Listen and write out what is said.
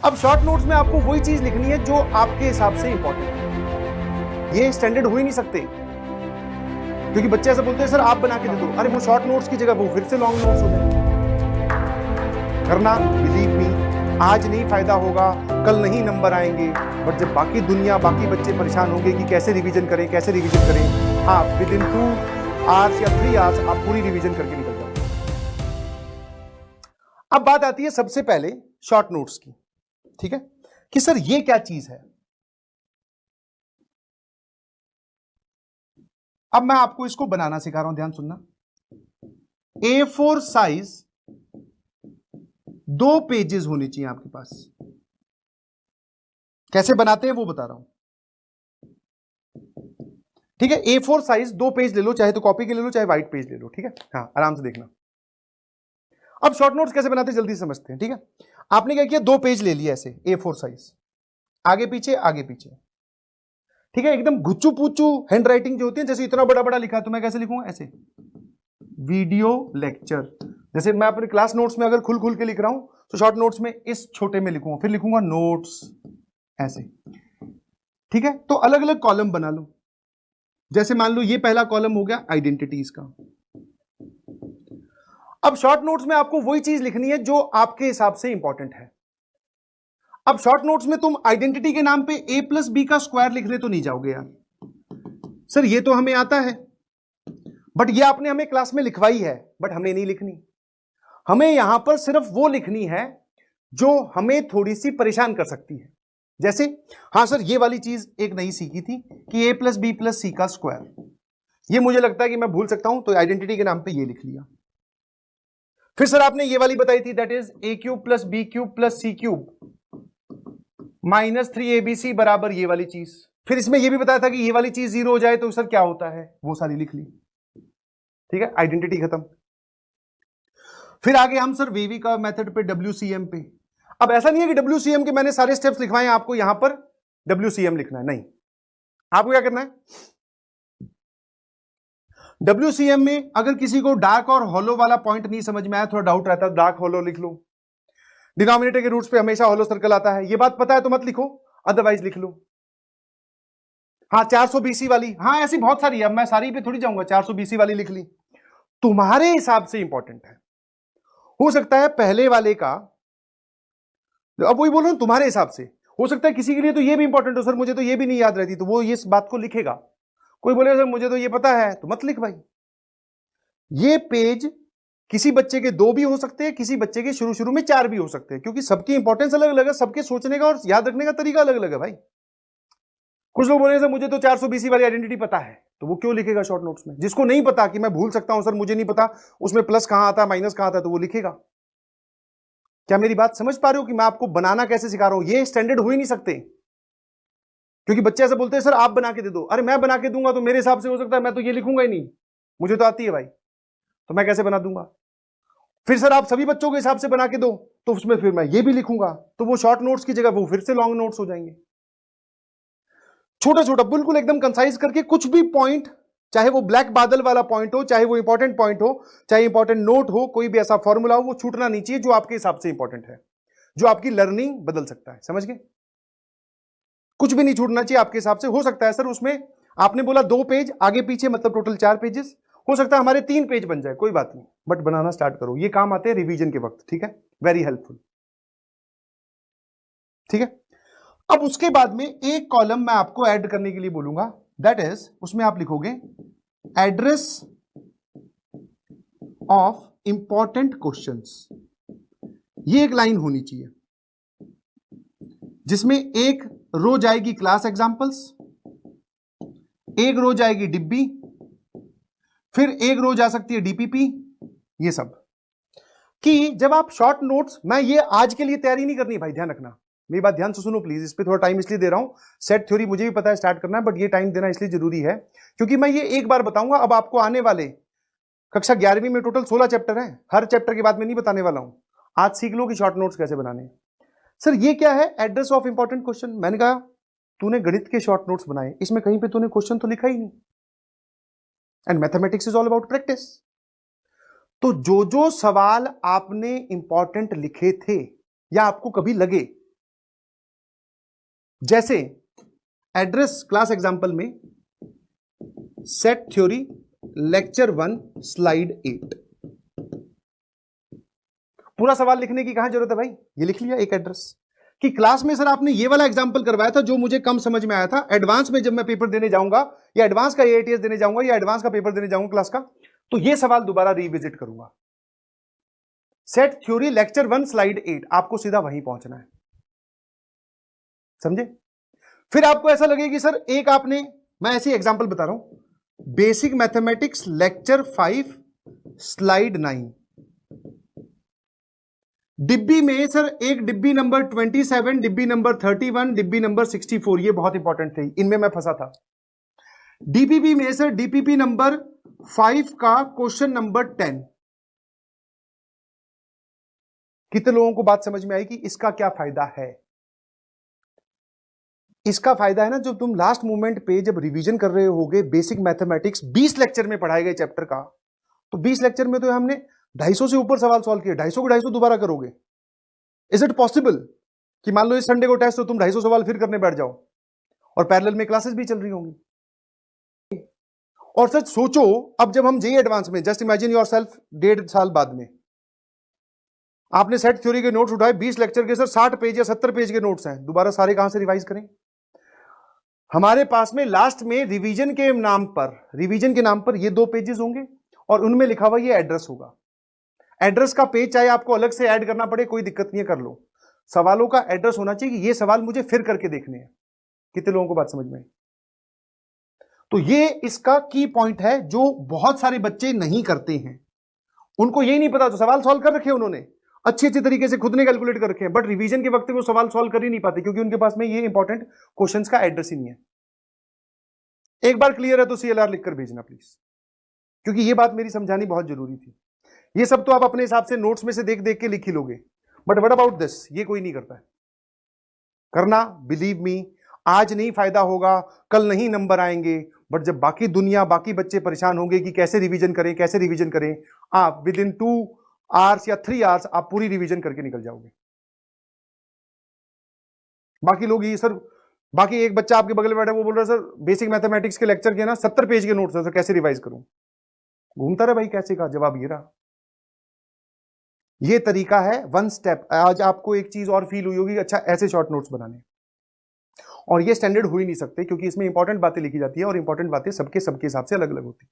अब short notes में आपको वही चीज लिखनी है जो आपके हिसाब से इंपॉर्टेंट है। ये स्टैंडर्ड हो ही नहीं सकते, क्योंकि बच्चे ऐसा बोलते हैं सर आप बना के दे दो, अरे वो शॉर्ट नोट्स की जगह वो फिर से लॉन्ग नोट्स हो जाएंगे। करना, बिलीव मी, आज नहीं फायदा होगा, कल नहीं नंबर आएंगे, बट जब बाकी दुनिया बाकी बच्चे परेशान होंगे कि कैसे रिवीजन करें कैसे रिवीजन करें, हाँ विद इन 2 आवर्स या 3 आवर्स आप पूरी रिवीजन करके निकल जाओगे। अब बात आती है सबसे पहले शॉर्ट नोट्स की, ठीक है, कि सर ये क्या चीज है। अब मैं आपको इसको बनाना सिखा रहा हूं, ध्यान सुनना। A4 साइज 2 पेजेस होने चाहिए आपके पास। कैसे बनाते हैं वो बता रहा हूं, ठीक है। A4 साइज 2 पेज ले लो, चाहे तो कॉपी के ले लो चाहे व्हाइट पेज ले लो, ठीक है, हाँ आराम से देखना। अब शॉर्ट नोट्स कैसे बनाते हैं जल्दी समझते हैं, ठीक है। आपने क्या किया, 2 पेज ले लिया ऐसे A4 साइज, आगे पीछे, ठीक है, एकदम गुच्चू पूचू हैंड राइटिंग जो होती है, जैसे इतना बड़ा बड़ा लिखा है तो मैं कैसे लिखूंगा, ऐसे वीडियो लेक्चर। जैसे मैं अपने क्लास नोट्स में अगर खुल खुल के लिख रहा हूं तो शॉर्ट नोट्स में इस छोटे में लिखूंगा, फिर लिखूंगा नोट्स ऐसे, ठीक है। तो अलग अलग कॉलम बना लो, जैसे मान लो ये पहला कॉलम हो गया आइडेंटिटीज का। अब शॉर्ट नोट्स में आपको वही चीज लिखनी है जो आपके हिसाब से इंपॉर्टेंट है। अब शॉर्ट नोट्स में तुम आइडेंटिटी के नाम पे a+b का स्क्वायर लिखने तो नहीं जाओगे यार, सर ये तो हमें आता है, बट ये आपने हमें क्लास में लिखवाई है, बट हमें नहीं लिखनी। हमें यहां पर सिर्फ वो लिखनी है जो हमें थोड़ी सी परेशान कर सकती है। जैसे हाँ सर ये वाली चीज एक नहीं सीखी थी कि a+b+c का स्क्वायर, ये मुझे लगता है कि मैं भूल सकता हूं, तो आइडेंटिटी के नाम पे ये लिख लिया। फिर सर आपने ये वाली बताई थी, that is a³ + b³ + c³ -3abc बराबर ये वाली चीज। फिर इसमें ये भी बताया था कि ये वाली चीज 0 हो जाए तो सर क्या होता है, वो सारी लिख ली, ठीक है, आइडेंटिटी खत्म। फिर आगे हम सर वेवी का मेथड पे WCM पे। अब ऐसा नहीं है कि WCM के मैंने सारे स्टेप्स लिखवाए हैं, आपको यहां पर WCM लिखना है, नहीं। आपको क्या करना है, WCM में अगर किसी को डार्क और हॉलो वाला पॉइंट नहीं समझ में आया, थोड़ा डाउट रहता है, डार्क हॉलो लिख लो। डिनोमिनेटर के रूट्स पे हमेशा हॉलो सर्कल आता है, ये बात पता है तो मत लिखो, अदरवाइज लिख लो। हाँ 400 BC वाली, हाँ ऐसी बहुत सारी है, अब मैं सारी पे थोड़ी जाऊंगा, 400 BC वाली लिख ली, तुम्हारे हिसाब से इंपॉर्टेंट है। हो सकता है पहले वाले का, अब वही बोल रहा हूं तुम्हारे हिसाब से, हो सकता है किसी के लिए तो ये भी इंपॉर्टेंट हो, सर मुझे तो ये भी नहीं याद रहती, तो वो ये इस बात को लिखेगा। कोई बोलेगा सर मुझे तो ये पता है, तो मत लिख भाई। ये पेज किसी बच्चे के 2 भी हो सकते हैं, किसी बच्चे के शुरू शुरू में 4 भी हो सकते हैं, क्योंकि सबकी इंपॉर्टेंस अलग अलग है, सबके सोचने का और याद रखने का तरीका अलग अलग है भाई। कुछ लोग बोले सर मुझे तो 400 BC वाली आइडेंटिटी पता है, तो वो क्यों लिखेगा शॉर्ट नोट्स में। जिसको नहीं पता कि मैं भूल सकता हूं सर, मुझे नहीं पता उसमें प्लस कहां आता है माइनस कहां आता है, तो वो लिखेगा। क्या मेरी बात समझ पा रहे हो कि मैं आपको बनाना कैसे सिखा रहा हूं। ये स्टैंडर्ड हो ही नहीं सकते, क्योंकि बच्चे ऐसे बोलते हैं सर आप बना के दे दो, अरे मैं बना के दूंगा तो मेरे हिसाब से हो सकता है मैं तो ये लिखूंगा ही नहीं, मुझे तो आती है भाई, तो मैं कैसे बना दूंगा। फिर सर आप सभी बच्चों के हिसाब से बना के दो, तो उसमें फिर मैं ये भी लिखूंगा, तो वो शॉर्ट नोट्स की जगह वो फिर से लॉन्ग नोट्स हो जाएंगे। छोटा छोटा बिल्कुल एकदम कंसाइज करके, कुछ भी पॉइंट, चाहे वो ब्लैक बादल वाला पॉइंट हो, चाहे वो इंपॉर्टेंट पॉइंट हो, चाहे इंपॉर्टेंट नोट हो, कोई भी ऐसा फॉर्मूला हो, वो छूटना नहीं चाहिए जो आपके हिसाब से इंपॉर्टेंट है, जो आपकी लर्निंग बदल सकता है। समझ गए, कुछ भी नहीं छूटना चाहिए आपके हिसाब से। हो सकता है सर उसमें आपने बोला 2 पेज आगे पीछे, मतलब टोटल 4 पेजेस, हो सकता है हमारे 3 पेज बन जाए, कोई बात नहीं, बट बनाना स्टार्ट करो, ये काम आते हैं रिवीजन के वक्त, ठीक है, वेरी हेल्पफुल, ठीक है। अब उसके बाद में एक कॉलम मैं आपको ऐड करने के लिए बोलूंगा, दैट इज उसमें आप लिखोगे एड्रेस ऑफ इंपॉर्टेंट क्वेश्चंस। ये एक लाइन होनी चाहिए जिसमें एक रो जाएगी क्लास एग्जांपल्स, एक रो जाएगी डिब्बी, फिर एक रो जा सकती है डीपीपी, ये सब। कि जब आप शॉर्ट नोट्स, मैं ये आज के लिए तैयारी नहीं करनी भाई, ध्यान रखना, मेरी बात ध्यान से सुनो प्लीज, इस पे थोड़ा टाइम इसलिए दे रहा हूं, सेट थ्योरी मुझे भी पता है स्टार्ट करना है, बट ये टाइम देना इसलिए जरूरी है क्योंकि मैं ये एक बार बताऊंगा। अब आपको आने वाले कक्षा 11वीं में टोटल 16 चैप्टर हैं, हर चैप्टर के बाद में नहीं बताने वाला हूं, आज सीख लो कि शॉर्ट नोट्स कैसे बनाने हैं। सर ये क्या है, एड्रेस ऑफ इंपॉर्टेंट क्वेश्चन। मैंने कहा तूने गणित के शॉर्ट नोट्स बनाए, इसमें कहीं पे तूने क्वेश्चन तो लिखा ही नहीं, and mathematics is all about practice. तो जो जो सवाल आपने इंपॉर्टेंट लिखे थे या आपको कभी लगे जैसे एड्रेस क्लास एग्जांपल में सेट थ्योरी लेक्चर 1 स्लाइड 8, पूरा सवाल लिखने की कहां जरूरत है भाई, ये लिख लिया एक एड्रेस कि क्लास में सर आपने ये वाला एग्जांपल करवाया था जो मुझे कम समझ में आया था, एडवांस में जब मैं पेपर देने जाऊंगा या एडवांस का एआईटीएस देने जाऊंगा या एडवांस का पेपर देने जाऊंगा क्लास का, तो ये सवाल दोबारा रिविजिट करूंगा। सेट थ्योरी लेक्चर 1 स्लाइड 8, आपको सीधा वहीं पहुंचना है, समझे। फिर आपको ऐसा लगे कि सर एक आपने, मैं ऐसी एग्जांपल बता रहा हूं, बेसिक मैथमेटिक्स लेक्चर 5 स्लाइड 9, डिब्बी में सर एक डिब्बी नंबर 27, डिब्बी नंबर 31, डिब्बी नंबर 64, ये बहुत इंपॉर्टेंट थे, इनमें मैं फंसा था। डीपीपी में सर डीपीपी नंबर 5 का क्वेश्चन नंबर 10, कितने लोगों को बात समझ में आई कि इसका क्या फायदा है। इसका फायदा है ना, जब तुम लास्ट मोमेंट पे जब रिवीजन कर रहे होगे बेसिक मैथमेटिक्स 20 लेक्चर में पढ़ाए गए चैप्टर का, तो 20 लेक्चर में तो हमने 250 से ऊपर सवाल सॉल्व किए, 250 को 250 दोबारा करोगे। इज इट पॉसिबल कि मान लो इस संडे को टेस्ट हो, तुम 250 सवाल फिर करने बैठ जाओ और पैरेलल में क्लासेस भी चल रही होंगी। और सच सोचो, अब जब हम जेईई एडवांस में, जस्ट इमेजिन योरसेल्फ 1.5 साल बाद में आपने सेट थ्योरी के नोट्स उठाए 20 लेक्चर के, सर 60 पेज या 70 पेज के नोट्स हैं, दोबारा सारे कहां से रिवाइज करें। हमारे पास में लास्ट में रिवीजन के नाम पर ये 2 पेजेस होंगे और उनमें लिखा हुआ ये एड्रेस होगा। एड्रेस का पेज चाहे आपको अलग से ऐड करना पड़े, कोई दिक्कत नहीं है, कर लो। सवालों का एड्रेस होना चाहिए कि ये सवाल मुझे फिर करके देखने हैं। कितने लोगों को बात समझ में आई। तो ये इसका की पॉइंट है जो बहुत सारे बच्चे नहीं करते हैं, उनको यही नहीं पता, तो सवाल सॉल्व कर रखे उन्होंने अच्छे तरीके से, खुद ने कैलकुलेट कर रखे हैं, बट रिवीजन के वक्त वो सवाल सॉल्व कर ही नहीं पाते क्योंकि उनके पास में ये इंपॉर्टेंट क्वेश्चंस का एड्रेस ही नहीं है। एक बार क्लियर है तो सीएलआर लिखकर भेजना प्लीज, क्योंकि ये बात मेरी समझानी बहुत जरूरी थी। ये सब तो आप अपने हिसाब से नोट्स में से देख देख के लिख ही लोगे, बट व्हाट अबाउट दिस, ये कोई नहीं करता है। करना, बिलीव मी, आज नहीं फायदा होगा, कल नहीं नंबर आएंगे, बट जब बाकी दुनिया, बाकी बच्चे परेशान होंगे कि कैसे रिवीजन करें, आप विद इन 2 आवर्स या 3 आवर्स आप पूरी रिवीजन करके निकल जाओगे। बाकी लोग ये सर, बाकी एक बच्चा आपके बगल में बैठा, वो बोल रहा है सर बेसिक मैथमेटिक्स के लेक्चर के ना 70 पेज के नोट्स हैं सर, कैसे रिवाइज करूं। घूमता रहा भाई, कैसे का जवाब ये रहा। ये तरीका है 1 स्टेप। आज आपको एक चीज और फील हुई होगी, अच्छा ऐसे शॉर्ट नोट्स बनाने, और ये स्टैंडर्ड हो ही नहीं सकते क्योंकि इसमें इंपॉर्टेंट बातें लिखी जाती है और इंपॉर्टेंट बातें सबके हिसाब से अलग अलग होती है।